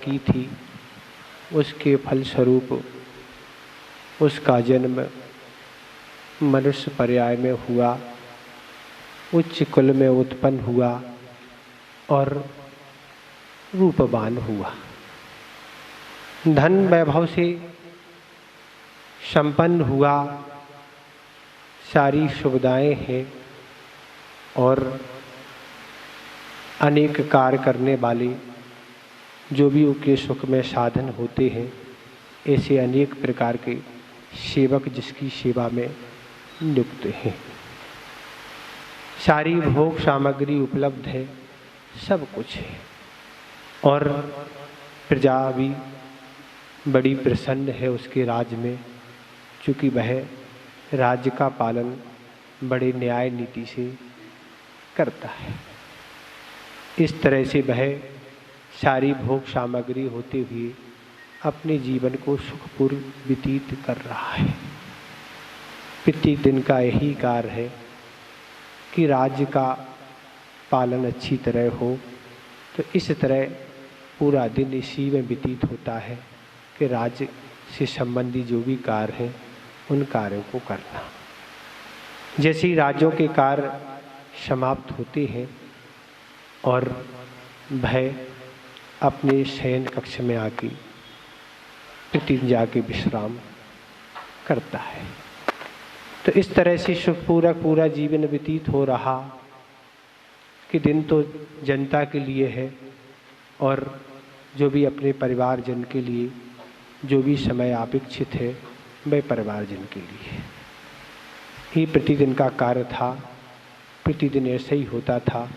की थी, उसके फलस्वरूप उसका जन्म मनुष्य पर्याय में हुआ, उच्च कुल में उत्पन्न हुआ और रूपवान हुआ। धन वैभव से संपन्न हुआ, सारी सुविधाएं हैं और अनेक कार्य करने वाले जो भी उसके सुख में साधन होते हैं, ऐसे अनेक प्रकार के सेवक जिसकी सेवा में नियुक्त हैं। सारी भोग सामग्री उपलब्ध है, सब कुछ है और प्रजा भी बड़ी प्रसन्न है उसके राज्य में, चूँकि वह राज्य का पालन बड़े न्याय नीति से करता है। इस तरह से वह सारी भोग सामग्री होते हुए अपने जीवन को सुखपूर्व व्यतीत कर रहा है। प्रत्येक दिन का यही कार्य है कि राज्य का पालन अच्छी तरह हो, तो इस तरह पूरा दिन इसी में व्यतीत होता है कि राज्य से संबंधी जो भी कार्य हैं उन कार्यों को करना। जैसे ही राज्यों के कार्य समाप्त होते हैं और वह अपने शयन कक्ष में आके प्रतिदिन जाके विश्राम करता है। तो इस तरह से सुखपूर्वक पूरा जीवन व्यतीत हो रहा कि दिन तो जनता के लिए है और जो भी अपने परिवारजन के लिए जो भी समय अपेक्षित है वह परिवारजन के लिए है। ये प्रतिदिन का कार्य था, प्रतिदिन ऐसे ही होता था,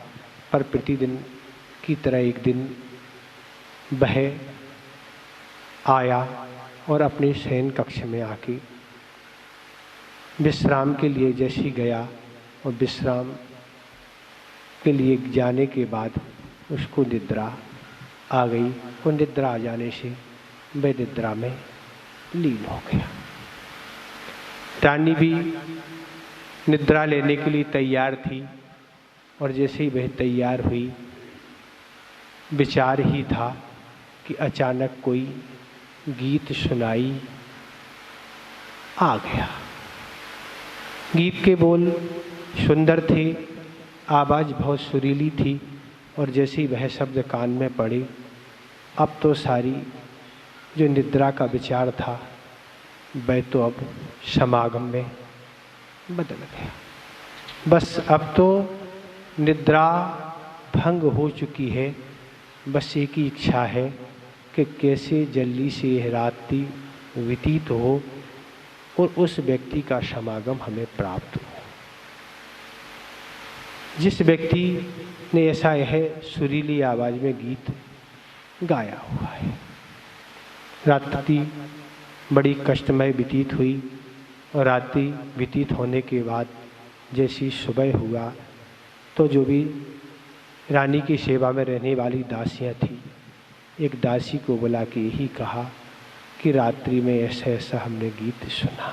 पर प्रतिदिन की तरह एक दिन वह आया और अपने शयन कक्ष में आके विश्राम के लिए जैसे ही गया और विश्राम के लिए जाने के बाद उसको निद्रा आ गई और निद्रा आ जाने से वह निद्रा में लीन हो गया। रानी भी निद्रा लेने के लिए तैयार थी और जैसे ही वह तैयार हुई, विचार ही था कि अचानक कोई गीत सुनाई आ गया। गीत के बोल सुंदर थे, आवाज़ बहुत सुरीली थी और जैसे ही वह शब्द कान में पड़े, अब तो सारी जो निद्रा का विचार था वह तो अब समागम में बदल गया। बस अब तो निद्रा भंग हो चुकी है, बस एक ही इच्छा है कि कैसे जल्दी से यह रात्रि व्यतीत हो और उस व्यक्ति का समागम हमें प्राप्त हो, जिस व्यक्ति ने ऐसा यह सुरीली आवाज़ में गीत गाया हुआ है। रात्रि बड़ी कष्टमय व्यतीत हुई और रात्रि व्यतीत होने के बाद जैसी सुबह हुआ तो जो भी रानी की सेवा में रहने वाली दासियां थी, एक दासी को बुला के यही कहा कि रात्रि में ऐसा ऐसा हमने गीत सुना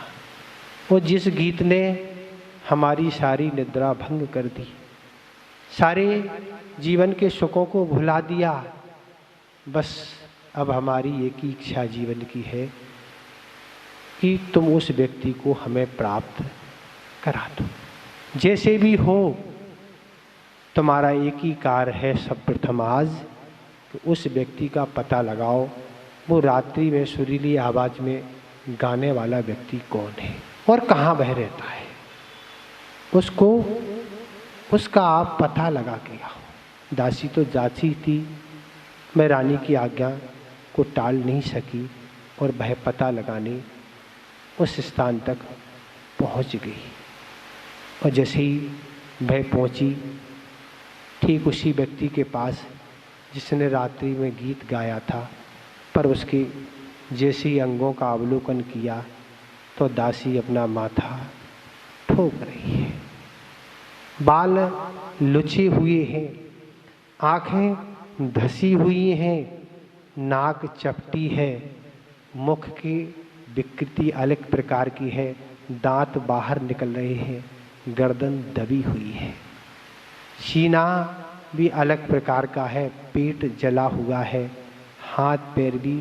और जिस गीत ने हमारी सारी निद्रा भंग कर दी, सारे जीवन के सुखों को भुला दिया। बस अब हमारी एक ही इच्छा जीवन की है कि तुम उस व्यक्ति को हमें प्राप्त करा दो। जैसे भी हो, तुम्हारा एक ही कार्य है सर्वप्रथम आज कि उस व्यक्ति का पता लगाओ, वो रात्रि में सुरीली आवाज़ में गाने वाला व्यक्ति कौन है और कहाँ वह रहता है, उसका आप पता लगा के आओ। दासी तो जाती थी, मैं रानी की आज्ञा को टाल नहीं सकी और वह पता लगाने उस स्थान तक पहुंच गई। और जैसे ही वह पहुंची, ठीक उसी व्यक्ति के पास जिसने रात्रि में गीत गाया था, पर उसके जैसे ही अंगों का अवलोकन किया तो दासी अपना माथा ठोक रही है। बाल लुचे हुए हैं, आँखें धसी हुई हैं, नाक चपटी है, मुख की विकृति अलग प्रकार की है, दांत बाहर निकल रहे हैं, गर्दन दबी हुई है, सीना भी अलग प्रकार का है, पेट जला हुआ है, हाथ पैर भी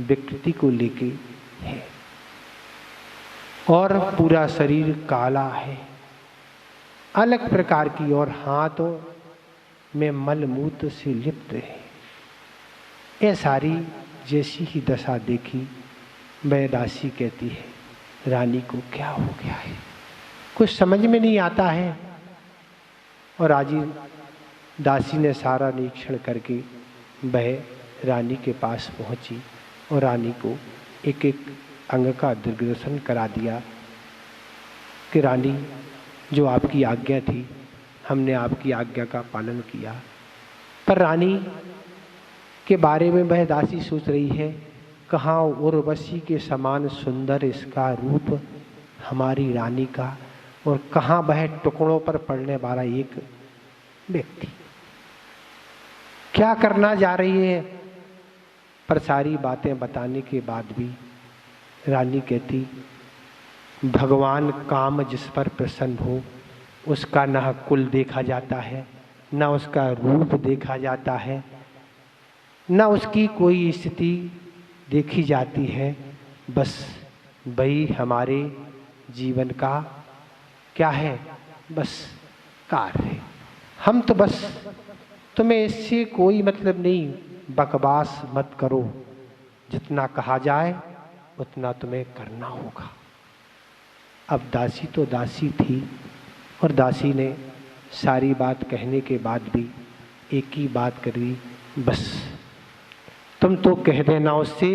विकृति को लेके है और पूरा शरीर काला है, अलग प्रकार की, और हाथों में मलमूत्र से लिप्त है। ये सारी जैसी ही दशा देखी, वह दासी कहती है, रानी को क्या हो गया है, कुछ समझ में नहीं आता है। और राजी दासी ने सारा निरीक्षण करके वह रानी के पास पहुंची और रानी को एक एक अंग का दिग्दर्शन करा दिया कि रानी, जो आपकी आज्ञा थी, हमने आपकी आज्ञा का पालन किया। पर रानी के बारे में वह दासी सोच रही है, कहाँ उर्वशी के समान सुंदर इसका रूप हमारी रानी का, और कहाँ वह टुकड़ों पर पड़ने वाला एक व्यक्ति, क्या करना जा रही है। पर सारी बातें बताने के बाद भी रानी कहती, भगवान काम जिस पर प्रसन्न हो उसका न कुल देखा जाता है, न उसका रूप देखा जाता है, न उसकी कोई स्थिति देखी जाती है, बस वही हमारे जीवन का क्या है, बस कार्य है। हम तो बस, तुम्हें इससे कोई मतलब नहीं, बकवास मत करो, जितना कहा जाए उतना तुम्हें करना होगा। अब दासी तो दासी थी, और दासी ने सारी बात कहने के बाद भी एक ही बात करी, बस तुम तो कह देना उससे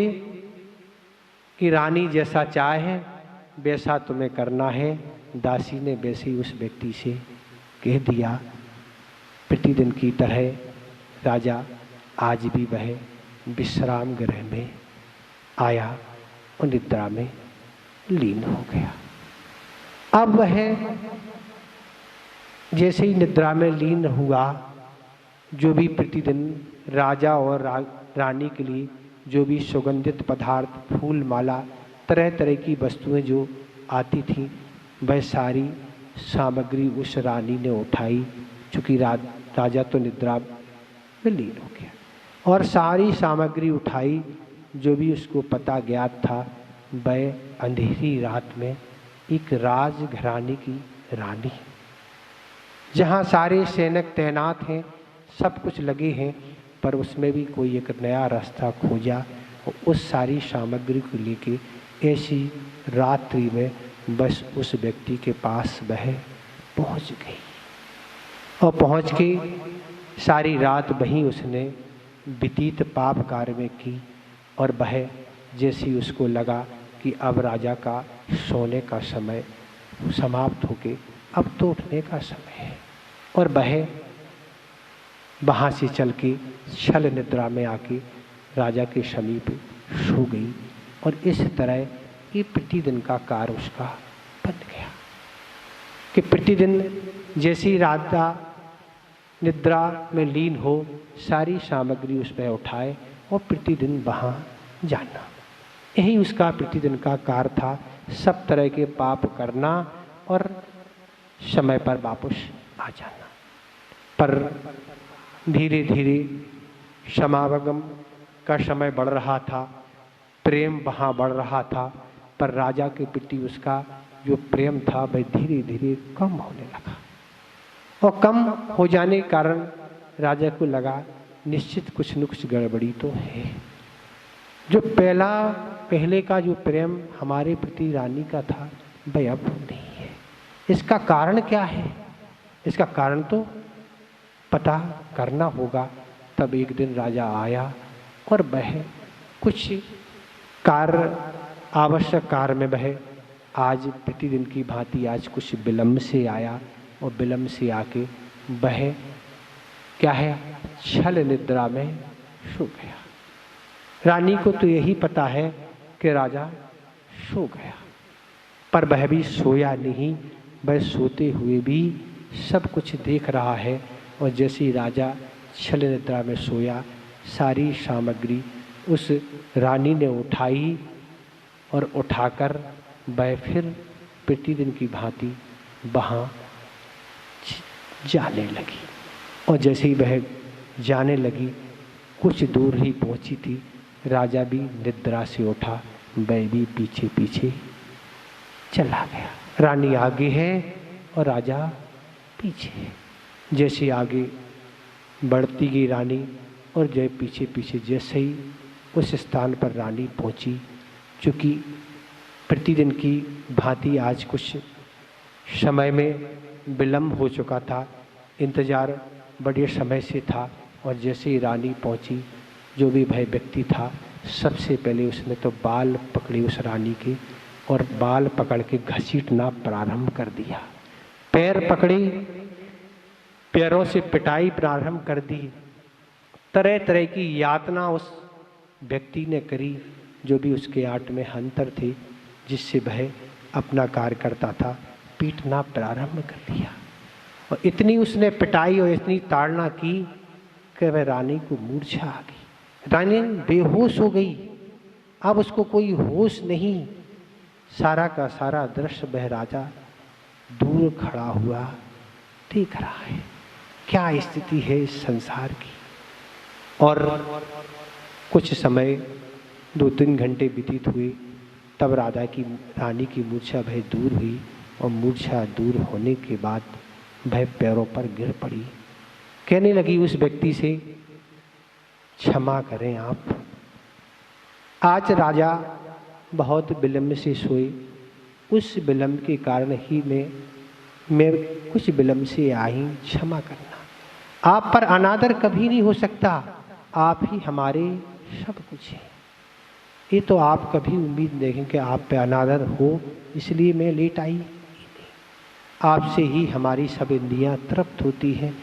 कि रानी जैसा चाहे वैसा तुम्हें करना है। दासी ने वैसे ही उस व्यक्ति से कह दिया। प्रतिदिन की तरह राजा आज भी वह विश्राम गृह में आया और निद्रा में लीन हो गया। अब वह जैसे ही निद्रा में लीन हुआ, जो भी प्रतिदिन राजा और रानी के लिए जो भी सुगंधित पदार्थ, फूल माला, तरह तरह की वस्तुएं जो आती थीं, वह सारी सामग्री उस रानी ने उठाई, चूँकि राजा तो निद्रा में लीन हो गया, और सारी सामग्री उठाई जो भी उसको पता ज्ञात था। वह अंधेरी रात में एक राजघराने की रानी, जहाँ सारे सैनिक तैनात हैं, सब कुछ लगे हैं, पर उसमें भी कोई एक नया रास्ता खोजा और उस सारी सामग्री को लेके ऐसी रात्रि में बस उस व्यक्ति के पास वह पहुंच गई, और पहुंच के सारी रात वहीं उसने व्यतीत पाप कार्य में की। और वह जैसे ही उसको लगा कि अब राजा का सोने का समय समाप्त होके अब तो उठने का समय है, और वह वहाँ से चल के छल निद्रा में आके राजा के समीप सो गई। और इस तरह ये प्रतिदिन का कार्य उसका बन गया कि प्रतिदिन जैसी राजा निद्रा में लीन हो, सारी सामग्री उस पर उठाए और प्रतिदिन वहाँ जाना। यही उसका प्रतिदिन का कार्य था, सब तरह के पाप करना और समय पर वापस आ जाना। पर धीरे धीरे समागम का समय बढ़ रहा था, प्रेम वहाँ बढ़ रहा था, पर राजा के प्रति उसका जो प्रेम था वह धीरे धीरे कम होने लगा। और कम हो जाने के कारण राजा को लगा निश्चित कुछ न कुछ गड़बड़ी तो है। जो पहले का जो प्रेम हमारे प्रति रानी का था वह अब नहीं है। इसका कारण क्या है? इसका कारण तो पता करना होगा। तब एक दिन राजा आया और वह कुछ कार्य, आवश्यक कार्य में वह आज प्रतिदिन की भांति आज कुछ विलम्ब से आया, और विलम्ब से आके वह क्या है, छल निद्रा में सो गया। रानी को तो यही पता है कि राजा सो गया, पर वह भी सोया नहीं, वह सोते हुए भी सब कुछ देख रहा है। और जैसे ही राजा छल निद्रा में सोया, सारी सामग्री उस रानी ने उठाई और उठाकर वह फिर प्रतिदिन की भांति वहाँ जाने लगी। और जैसे ही वह जाने लगी कुछ दूर ही पहुंची थी, राजा भी निद्रा से उठा, वह भी पीछे पीछे चला गया। रानी आगे है और राजा पीछे है। जैसे आगे बढ़ती गई रानी और जय पीछे पीछे, जैसे ही उस स्थान पर रानी पहुंची, चूँकि प्रतिदिन की भांति आज कुछ समय में विलम्ब हो चुका था, इंतज़ार बड़े समय से था, और जैसे ही रानी पहुंची, जो भी वह व्यक्ति था सबसे पहले उसने तो बाल पकड़े उस रानी के और बाल पकड़ के घसीटना प्रारंभ कर दिया। पैर पकड़े, पैरों से पिटाई प्रारंभ कर दी। तरह तरह की यातना उस व्यक्ति ने करी, जो भी उसके आट में हंतर थे, जिससे वह अपना कार्य करता था, पीटना प्रारंभ कर दिया। और इतनी उसने पिटाई और इतनी ताड़ना की कि वह रानी को मूर्छा आ गई। रानी बेहोश हो गई, अब उसको कोई होश नहीं। सारा का सारा दृश्य वह राजा दूर खड़ा हुआ देख रहा है। क्या स्थिति है इस संसार की। और कुछ समय 2-3 घंटे व्यतीत हुए, तब रानी की मूर्छा भय दूर हुई, और मूर्छा दूर होने के बाद वह पैरों पर गिर पड़ी। कहने लगी उस व्यक्ति से, क्षमा करें आप, आज राजा बहुत विलम्ब से सोए, उस विलम्ब के कारण ही मैं कुछ विलम्ब से आई, क्षमा करना। आप पर अनादर कभी नहीं हो सकता, आप ही हमारे सब कुछ हैं। ये तो आप कभी उम्मीद नहीं कि आप पे अनादर हो, इसलिए मैं लेट आई। आपसे ही हमारी सब इंद्रियां तृप्त होती हैं,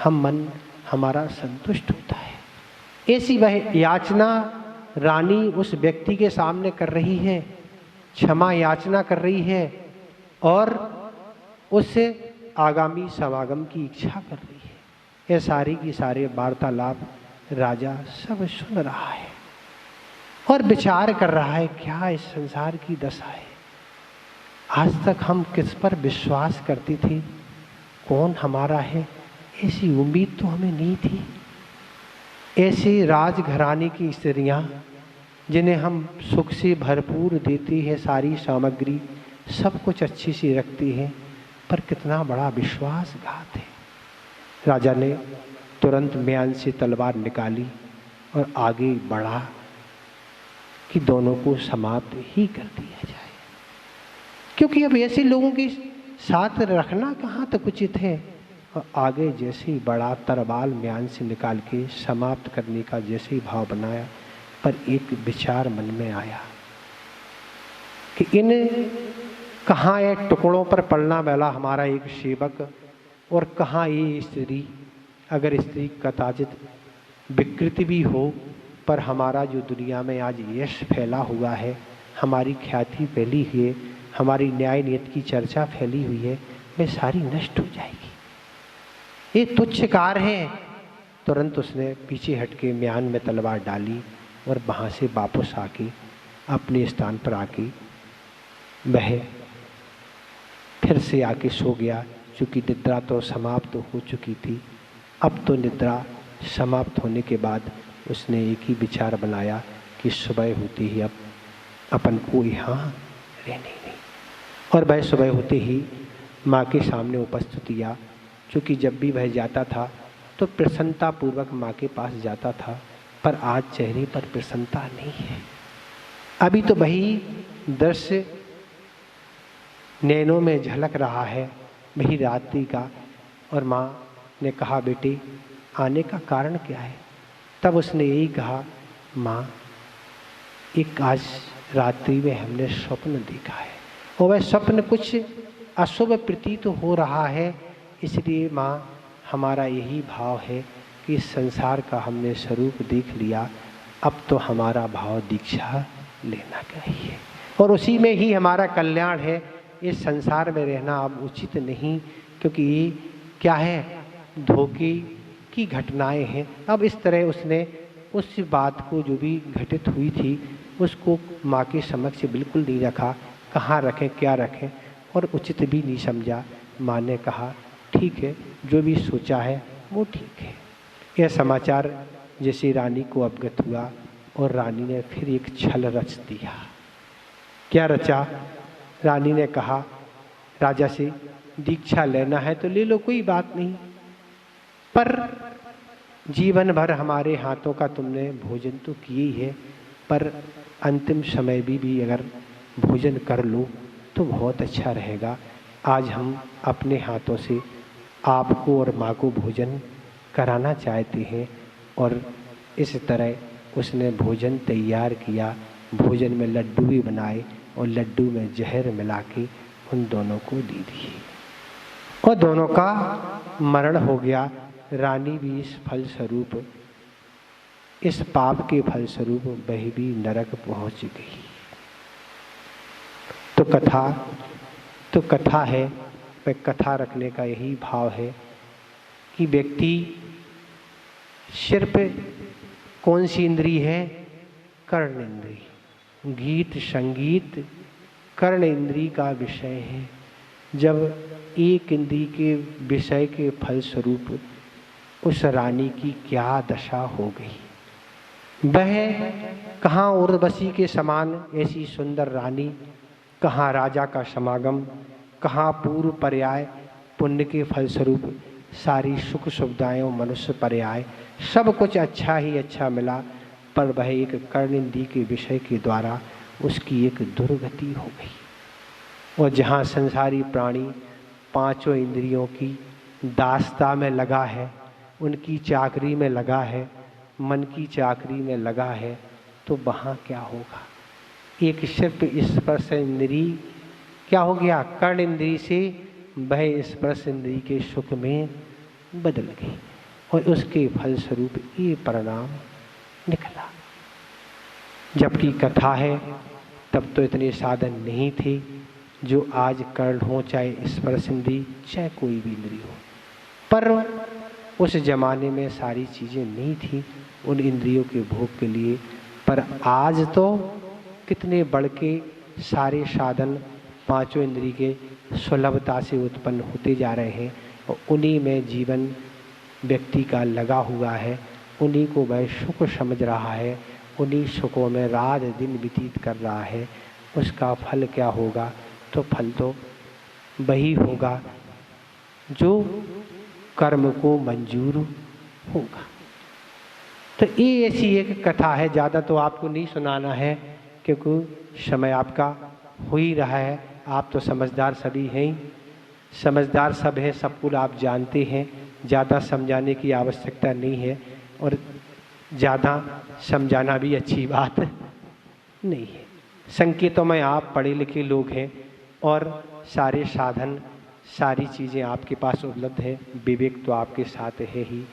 हम मन हमारा संतुष्ट होता है। ऐसी वह याचना रानी उस व्यक्ति के सामने कर रही है, क्षमा याचना कर रही है, और उससे आगामी समागम की इच्छा कर रही है। ये सारी की सारे वार्तालाप राजा सब सुन रहा है और विचार कर रहा है, क्या इस संसार की दशा है। आज तक हम किस पर विश्वास करते थे, कौन हमारा है, ऐसी उम्मीद तो हमें नहीं थी। ऐसे राजघराने की स्त्रियां जिन्हें हम सुख से भरपूर देते हैं, सारी सामग्री सब कुछ अच्छी से रखती हैं, पर कितना बड़ा विश्वासघात है। राजा ने तुरंत म्यान से तलवार निकाली और आगे बढ़ा कि दोनों को समाप्त ही कर दिया जाए, क्योंकि अब ऐसे लोगों के साथ रखना कहाँ तक उचित है। और आगे जैसे ही बड़ा तरबाल म्यान से निकाल के समाप्त करने का जैसे ही भाव बनाया, पर एक विचार मन में आया कि इन कहाँ ये टुकड़ों पर पड़ना वाला हमारा एक सेवक, और कहाँ ये स्त्री। अगर स्त्री कदाचित विकृति भी हो, पर हमारा जो दुनिया में आज यश फैला हुआ है, हमारी ख्याति फैली हुई है, हमारी न्याय नीति की चर्चा फैली हुई है, वह सारी नष्ट हो जाएगी। ये तुच्छ कार्य है। तुरंत उसने पीछे हट के म्यान में तलवार डाली और वहाँ से वापस आके अपने स्थान पर आके वह फिर से आके सो गया, चूँकि निद्रा तो समाप्त हो चुकी थी। अब तो निद्रा समाप्त होने के बाद उसने एक ही विचार बनाया कि सुबह होते ही अब अपन को यहाँ रहने नहीं। और वह सुबह होते ही माँ के सामने उपस्थित हुआ। चूँकि जब भी वह जाता था तो प्रसन्नता पूर्वक माँ के पास जाता था, पर आज चेहरे पर प्रसन्नता नहीं है। अभी तो वही दृश्य नैनों में झलक रहा है, वही रात्रि का। और माँ ने कहा, बेटे आने का कारण क्या है। तब उसने यही कहा, माँ एक आज रात्रि में हमने स्वप्न देखा है, और वह स्वप्न कुछ अशुभ प्रतीत हो रहा है। इसलिए माँ हमारा यही भाव है कि इस संसार का हमने स्वरूप देख लिया, अब तो हमारा भाव दीक्षा लेना चाहिए, और उसी में ही हमारा कल्याण है। इस संसार में रहना अब उचित नहीं, क्योंकि ये क्या है, धोखे की घटनाएं हैं। अब इस तरह उसने उस बात को जो भी घटित हुई थी उसको माँ के समक्ष बिल्कुल नहीं रखा, कहाँ रखें क्या रखें, और उचित भी नहीं समझा। माँ ने कहा, ठीक है, जो भी सोचा है वो ठीक है। यह समाचार जैसे रानी को अवगत हुआ और रानी ने फिर एक छल रच दिया। क्या रचा? रानी ने कहा, राजा से दीक्षा लेना है तो ले लो, कोई बात नहीं, पर जीवन भर हमारे हाथों का तुमने भोजन तो किए ही है, पर अंतिम समय भी अगर भोजन कर लो तो बहुत अच्छा रहेगा। आज हम अपने हाथों से आपको और माँ को भोजन कराना चाहते हैं। और इस तरह उसने भोजन तैयार किया। भोजन में लड्डू भी बनाए और लड्डू में जहर मिला के उन दोनों को दे दिए और दोनों का मरण हो गया। रानी भी इस फलस्वरूप, इस पाप के फलस्वरूप वह भी नरक पहुंच गई। तो कथा है, वह कथा रखने का यही भाव है कि व्यक्ति सिर्फ कौन सी इंद्री है? कर्ण इंद्री। गीत संगीत कर्ण इंद्री का विषय है। जब एक इंद्री के विषय के फलस्वरूप उस रानी की क्या दशा हो गई। वह कहाँ उर्वशी के समान ऐसी सुंदर रानी, कहाँ राजा का समागम, कहाँ पूर्व पर्याय पुण्य के फलस्वरूप सारी सुख सुविधाएं मनुष्य पर्याय सब कुछ अच्छा ही अच्छा मिला, पर वह एक कर्णेंद्री के विषय के द्वारा उसकी एक दुर्गति हो गई। और जहाँ संसारी प्राणी पांचों इंद्रियों की दास्ता में लगा है, उनकी चाकरी में लगा है, मन की चाकरी में लगा है, तो वहाँ क्या होगा? एक सिर्फ स्पर्श इंद्री क्या हो गया? कर्ण इंद्री से वह स्पर्श इंद्री के सुख में बदल गई और उसके फलस्वरूप ये परिणाम निकला। जबकि कथा है तब तो इतने साधन नहीं थे जो आज कर्ण हो, चाहे स्पर्श इंद्री, चाहे कोई भी इंद्री हो, पर उस जमाने में सारी चीज़ें नहीं थी उन इंद्रियों के भोग के लिए। पर आज तो कितने बढ़ के सारे साधन पांचों इंद्री के सुलभता से उत्पन्न होते जा रहे हैं और उन्हीं में जीवन व्यक्ति का लगा हुआ है, उन्हीं को वह सुख समझ रहा है, उन्हीं सुखों में रात दिन व्यतीत कर रहा है। उसका फल क्या होगा? तो फल तो वही होगा जो कर्म को मंजूर होगा। तो ये ऐसी एक कथा है, ज़्यादा तो आपको नहीं सुनाना है क्योंकि समय आपका हो ही रहा है। आप तो समझदार सभी हैं, समझदार सब है, सब कुछ आप जानते हैं, ज़्यादा समझाने की आवश्यकता नहीं है और ज़्यादा समझाना भी अच्छी बात नहीं है। संकेतों में आप पढ़े लिखे लोग हैं और सारे साधन सारी चीज़ें आपके पास उपलब्ध हैं, विवेक तो आपके साथ है ही।